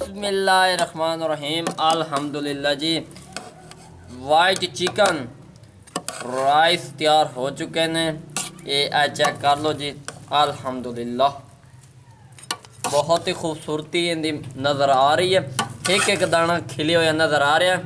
बिस्मिल्लाहिर्रहमानिर्रहीम अल्हम्दुलिल्लाह जी। White chicken rice तैयार हो चुके हैं। ये चेक कर लो जी। अल्हम्दुलिल्लाह बहुत ही खूबसूरती इनकी नज़र आ रही है। एक एक दाना खिले हुए नज़र आ रहा है।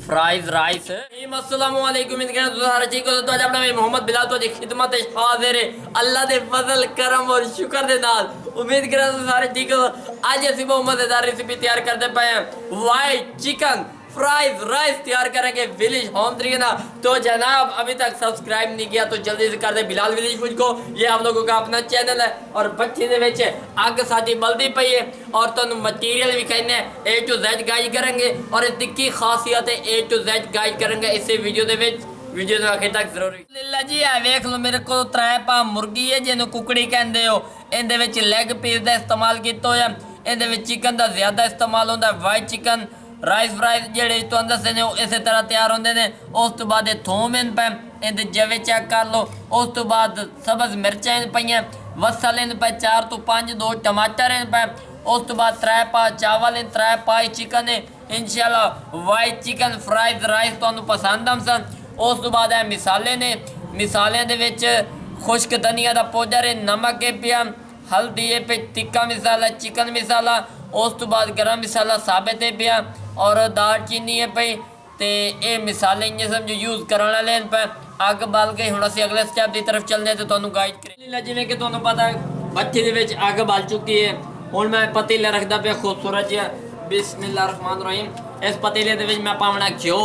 Fries rice. अस्सलाम वालेकुम। सारे ठीक हो तो आज अपना मोहम्मद बिलाल तो खिदमत हाजिर अल्लाह दे फजल करम और शुक्र दे नाल उम्मीद करा तो सारे ठीक हो। आज असी बहुत मजेदार रेसिपी तैयार करते पे हैं। वाइट चिकन फ्राइज राइस तैयार करेंगे विलेज होम तरीके ना। तो जनाब अभी तक सब्सक्राइब नहीं किया तो जल्दी से कर दे बिलाल विलेज फूड को। ये आप लोगों का अपना चैनल है और बच्चे दे विच अग साडी बलदी पई है और तुहानू मटीरियल भी कहने ए टू जेड गाइड करेंगे और इसकी की खासियत है ए टू जेड गाइड करेंगे इस वीडियो दे विच। वीडियो तो आखिर तक जरूर लीला जी है। वेख लो मेरे को 3 पा मुर्गी है जिन्होंने कुकड़ी कहते हो। इहदे विच लैग पीस का इस्तेमाल किया होया। इहदे विच चिकन का ज्यादा इस्तेमाल होता है। वाइट चिकन राइस फ्राइज जेडे तुहानू दस्से ने इस तरह तैयार होंगे ने। उस तो बाद थोम इन पे इहदे जवे चेक कर लो। उस तो बाद सब्ज मिर्चा इन पईयां, वसल इन पे 4 तो 5, 2 टमाटर इन पे। उस तो बाद 3 पा चावल इन, 3 पा चिकन है। इंशाल्लाह वाइट चिकन फ्राइज राइस तुहानू पसंद आम सन। उस तो बाद है मिसाले ने। मिसाले दे विच खुश्क धनिया का पाउडर है, नमक है पिया, हल्दी है पे, तिक्का मसाला, चिकन मसाला। उस तो बाद गरम मसाला साबित है पिया और दालचीनी है पई। तो ये मिसाले इं समझो यूज़ करने वाले पे। अग बल गई हुण असीं अगले स्टैप की तरफ चलने तो तुहानू गाइड करें। जिवें कि तुहानू पता है भट्ठी दे विच अग बल चुकी है। हुण मैं पतीला रखदा पिया खूबसूरत जिहा। बिस्मिल्लाहिर्रहमानिर्रहीम। इस पतीले दे विच मैं पावना घ्यो।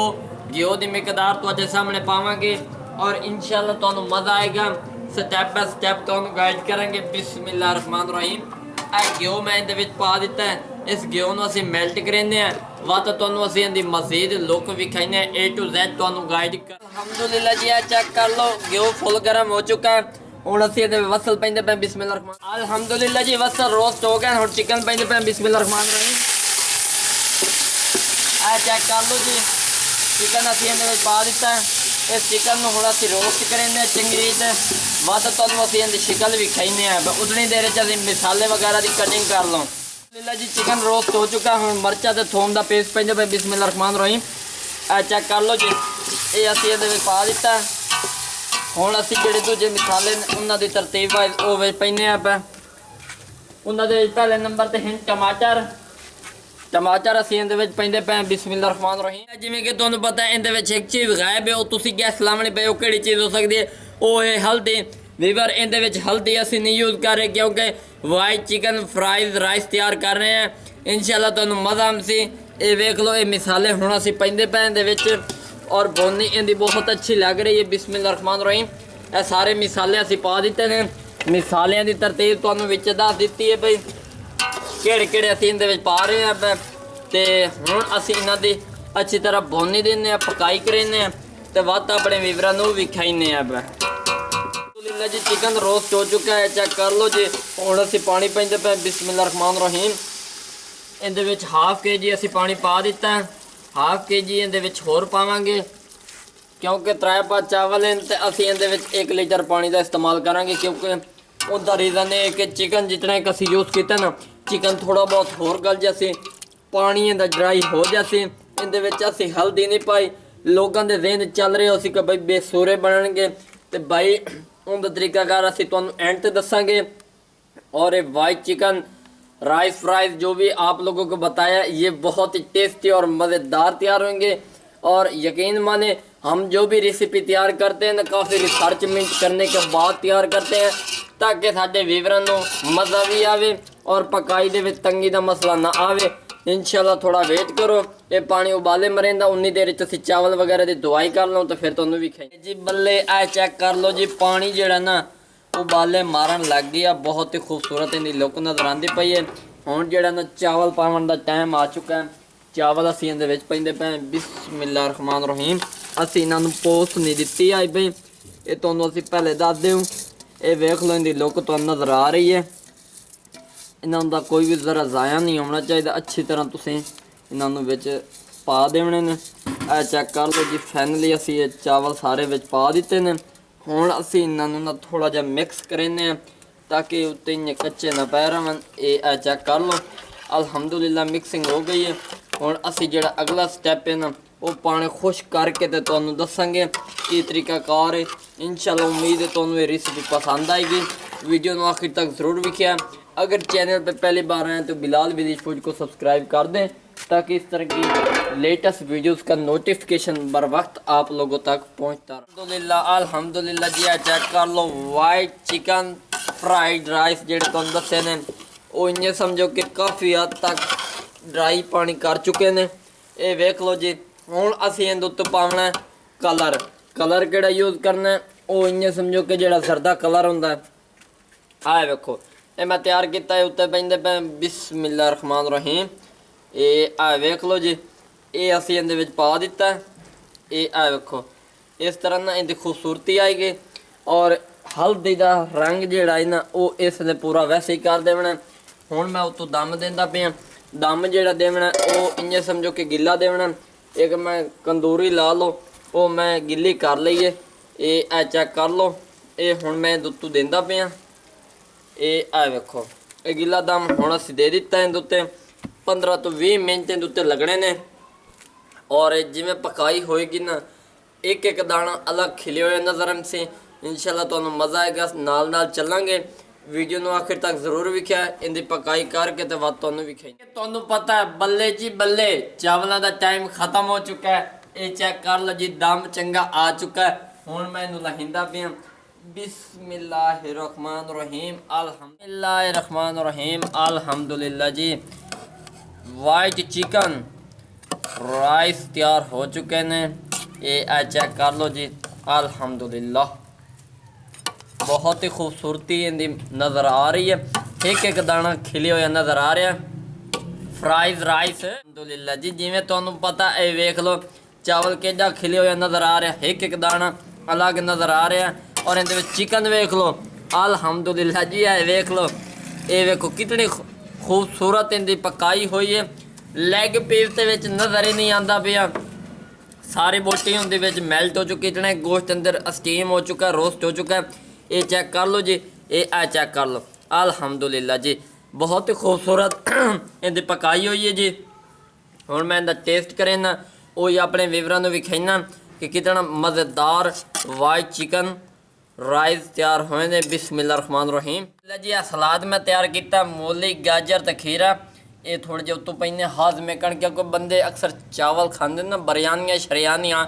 घ्यो की मिकदार तुहाडे सामने पावांगे और इंशाल्लाह तुहानू मज़ा आएगा। स्टैप बाय स्टैप तुहानू गाइड करेंगे। बिस्मिल्लाहिर्रहमानिर्रहीम। घ्यो मैं इहदे विच पा दिता है। इस घ्यो नूं असीं मेल्ट करेंगे वा तो तुहानू असीं इहदी मज़ीद लुक विखाने ए टू जेड तुहानू गाइड कर। अल्हम्दुलिल्लाह जी चेक कर लो घ्यो फुल गर्म हो चुका है। हुण असीं इहदे वसल पैंदे पे। बिस्मिल्लाहिर्रहमान। अल्हम्दुलिल्लाह जी वसल रोस्ट हो गया। हुण चिकन पैंदे पे। बिस्मिल्लाहिर्रहमानिर्रहीम। चेक कर लो जी चिकन असीं इहदे विच पा दिता है। इस चिकन नूं हुण असीं रोस्ट करेंगे चंगी रीत वा तो तुहानू असीं इहदी शिकल विखाने उतनी देर च असीं मसाले वगैरह की कटिंग कर लो। अल्हम्दुलिल्लाह जी चिकन रोस्ट हो चुका है। हुण मरचा ते थोम का पेस्ट पैंदे पे। बिस्मिल्लाहिर्रहमानिर्रहीम। चेक कर लो जी ये असीं इहदे विच पा दिता है। हुण असीं जिहड़े दूजे मसाले ने उन्हां दी तरतीब वाइज ओह विच पैने पे। उन्हां दे विच पहले नंबर ते हैं टमाटर। टमाटर असीं इहदे विच पैंदे पे। बिस्मिल्लाहिर्रहमानिर्रहीम। जिवें कि तुहानू पता है इहदे विच एक चीज़ गायब है, वो तुसीं गैस लावणी पे। वो किहड़ी चीज़ हो सकती है? वो है हल्दी। वीवर इहदे विच हल्दी असीं नहीं यूज़ कर रहे क्योंकि वाइट चिकन फ्राइज राइस तैयार कर रहे हैं। इंशाल्लाह तुहानू मज़ा आमसी। ये वेख लो ये मिसाले हुण असीं पैंदे पे इहदे विच और बोनी इहदी बहुत अच्छी लग रही है। बिस्मिल्लाहिर्रहमानिर्रहीम। ये सारे मिसाले असीं पा दिते ने। मिसालियां दी तरतीब तुहानू विच दस दित्ती है भाई किहड़े किहड़े असीं इहदे विच पा रहे हैं। तो हुण असीं इन्हां दी अच्छी तरह भुनी देने पकाई करेंगे तो वत अपने वीवरां नूं विखाईने। अल्हम्दुलिल्लाह जी चिकन रोस्ट हो चुका है। चेक कर लो जी। हुण असीं पानी पैंदे पे। बिस्मिल्लाहिर्रहमानिर्रहीम। इहदे विच हाफ के जी असीं पानी पा दिता है। हाफ के जी इहदे विच होर पावांगे क्योंकि 3 पा चावल हैं तो असीं इहदे विच 1 लीटर पानी का इस्तेमाल करांगे क्योंकि उसका रीज़न है कि चिकन जितना एक असीं यूज़ किया ना चिकन थोड़ा बहुत होर गल जासी पानी इहदा ड्राई हो जासी। इहदे विच असीं हल्दी नहीं पाई। लोगों के ज़हन चल रहे हो सी कि भाई बेसूरे बनणगे तो भाई उनका तरीकाकार असीं तुहानू एंड ते दसांगे। और ये वाइट चिकन राइस फ्राइज जो भी आप लोगों को बताया ये बहुत ही टेस्टी और मज़ेदार तैयार होंगे। और यकीन माने हम जो भी रेसिपी तैयार करते हैं ना काफ़ी रिसर्च करने के बाद तैयार करते हैं ताकि साडे व्यूअरां नूं मज़ा भी आवे और पकाई दे विच तंगी का मसला ना आवे। इंशाल्लाह थोड़ा वेट करो ये पानी उबाले मरेंदा उन्नी देर च चावल वगैरह की दवाई कर लो तो फिर तुहानू भी खाई जी बल्ले। आ चेक कर लो जी पानी जिहड़ा ना उबाले मारन लग गया। बहुत ही खूबसूरत इहदी लुक नज़र आती पई है। हुण जिहड़ा ना चावल पावन का टाइम आ चुका है। चावल असीं इहदे विच पैंदे पे। बिस्मिल्लाहिर्रहमानिर्रहीम। असीं इन्हां नूं पोस्ट नहीं दित्ती आई बई ये तुहानू असीं पहले दस देऊँ। ये वेख लो इहदी लुक तुहानू नज़र आ रही है। इन्हां दा कोई भी ज़रा ज़ाया नहीं होना चाहिए। अच्छी तरह तुसीं इन्हां नूं विच पा देने ने। चेक कर लो जी फाइनली असीं ये चावल सारे विच पा दिते ने। हुण असीं इन्हां नूं ना थोड़ा जिहा मिक्स करेंगे ताकि उत्ते इन्ने कच्चे ना पै रहन। ये चेक कर लो अल्हम्दुलिल्लाह मिक्सिंग हो गई है। हुण असी जिहड़ा अगला स्टैप है ना वो पानी खुश करके ते तुहानूं दस्सांगे की तरीकाकार है। इंशाअल्लाह उम्मीद है तुहानूं ये रेसिपी पसंद आएगी। वीडियो को आखिर तक ज़रूर देखिए। अगर चैनल पर पहली बार आए तो बिलाल विलेज फूड को सब्सक्राइब कर दें ताकि इस तरह की लेटेस्ट वीडियोस का नोटिफिकेशन बर वक्त आप लोगों तक पहुंचता रहे। अल्हम्दुलिल्लाह जी चेक कर लो वाइट चिकन फ्राइड राइस जेडे तुहानूं दस्से ने वो इन्हें समझो कि काफ़ी हद तक ड्राई पानी कर चुके ने। ये वेख लो जी। हुण असीं इहदे उत्ते पावना कलर। कलर किहड़ा यूज़ करना है वो इन्हें समझो कि जिहड़ा सरदा कलर हुंदा है आ वेखो ये मैं तैयार किया है। उत्ते पैंदे पे बिस्मिल्लाह रहमान रहीम। ये आ वेख लो जी। ये असीं इहदे विच पा दिता है। ये आ वेखो इस तरह ना इहदी खूबसूरती आएगी और हल्दी का रंग जिहड़ा है ना वो इसने पूरा वैसे ही कर देना। हुण मैं उत्तों दम देंदा पिया। दम जिहड़ा देना वो इन्हें समझो कि गिला देना। एक मैं कंदूरी ला लो वो मैं गिली कर ली है। ये चेक कर लो। ये हुण मैं उत्तों देंदा पिया। ये आ वेखो ये गिला दम हुण असीं दे दिता है। उत्ते 15 तो 20 मिनट उत्ते लगने ने और जिवें पकाई होएगी ना एक एक दाना अलग खिले हुए नज़र से। इंशाल्लाह तुहानूं मज़ा आएगा। नाल नाल चलांगे। वीडियो नूं आखिर तक जरूर विख्या। इनकी पकाई करके तो बाद तुहानूं विखाई। तुहानूं पता है बल्ले जी बल्ले चावलों का टाइम खत्म हो चुका है। ये चेक कर लो जी दम चंगा आ चुका है। हुण मैं इहनूं लहिंदा पिया। बिस्मिल्लाहिर्रहमानिर्रहीम अल्हम्दुलिल्लाहिर्रहमानिर्रहीम अल्हम्दुलिल्लाह जी। वाइट चिकन राइस तैयार हो चुके ने। ये चेक कर लो जी। अल्हम्दुलिल्लाह बहुत ही खूबसूरती इनकी नज़र आ रही है। एक एक दाना खिले हुए नज़र आ रहा है। फ्राइज राइस अल्हम्दुलिल्लाह जी। जिमें तुहानूं पता है वेख लो चावल केड़ा खिले हुए नज़र आ रहा है। एक एक दाना अलग नज़र आ रहा है और इहदे चिकन वेख लो अल्हम्दुलिल्लाह जी। है वेख लो ये वेखो कितनी खूबसूरत इनकी पकाई हुई है। लैग पीस के विच नज़र ही नहीं आता पिया। सारी बोटी उनके विच मेल्ट हो चुकी। इतना गोश्त अंदर स्टीम हो चुका है रोस्ट हो चुका है। ये चेक कर लो जी। ये चेक कर लो अल्हम्दुलिल्लाह जी बहुत ही खूबसूरत इनकी पकाई हुई है जी। हुण मैं इनका टेस्ट करें ना वो अपने व्यूअरां नूं विखाइना कि कितना मज़ेदार वाइट चिकन राइस तैयार होए ने। बिस्मिल्लाह रहमान रहीम जी। सलाद मैं तैयार किया मूली गाजर तो खीरा। ये थोड़े जे उत्तों पैने हाजमे कण क्योंकि बंदे अक्सर चावल खाते ना बिरयानियां शरियानियां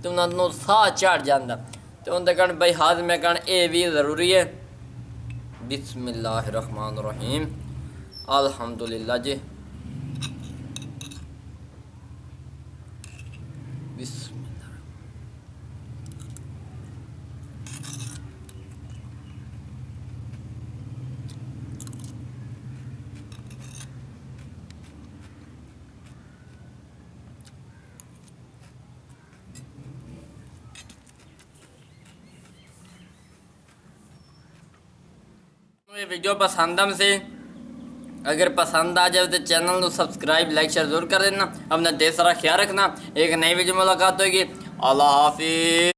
तो उन्होंने साह चढ़ जाता तो उनके कण भाई हाजमे कण ये भी ज़रूरी है। बिस्मिल्लाहिर्रहमानिर्रहीम अल्हम्दुलिल्लाह जी। ये वीडियो पसंद हमसे अगर पसंद आ जाए तो चैनल को सब्सक्राइब लाइक शेयर जरूर कर देना। अपना ढेर सारा ख्याल रखना। एक नई वीडियो मुलाकात होगी। अल्लाह हाफिज़।